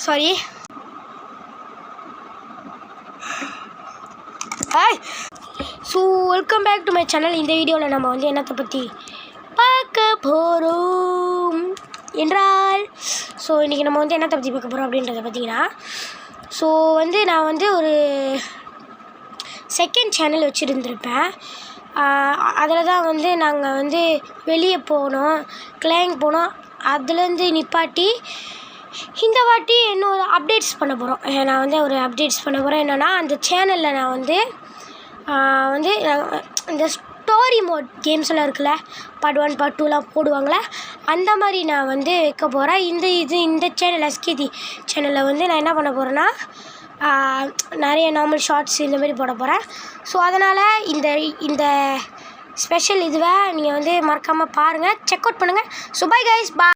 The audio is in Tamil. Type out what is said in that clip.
Sorry. Hi. So welcome back to my channel. இந்த வீடியோவில் நம்ம வந்து என்னத்தை பற்றி பார்க்க போகிறோம் என்றால், ஸோ இன்றைக்கி நம்ம வந்து என்னத்தை பற்றி பார்க்க போகிறோம் அப்படின்றத பார்த்தீங்கன்னா, ஸோ வந்து நான் வந்து ஒரு செகண்ட் சேனல் வச்சுருந்துருப்பேன். அதில் தான் வந்து நாங்கள் வந்து வெளியே போனோம், கிளைங் போனோம். அதுலேருந்து நிப்பாட்டி இந்த வாட்டி இன்னொரு அப்டேட்ஸ் பண்ண போகிறோம். நான் வந்து ஒரு அப்டேட்ஸ் பண்ண போகிறேன். என்னென்னா, அந்த சேனலில் நான் வந்து இந்த ஸ்டோரி மோட் கேம்ஸ் எல்லாம் இருக்குல்ல, பார்ட் 1 பார்ட் 2லாம் போடுவாங்களே, அந்த மாதிரி நான் வந்து வைக்க போகிறேன். இந்த சேனல் எஸ்கேதி சேனலில் வந்து நான் என்ன பண்ண போகிறேன்னா, நிறைய நார்மல் ஷார்ட்ஸ் இந்த மாதிரி போட போகிறேன். ஸோ அதனால் இந்த ஸ்பெஷல் இதுவை நீங்கள் வந்து மறக்காமல் பாருங்கள், செக் அவுட் பண்ணுங்கள். So bye guys, by.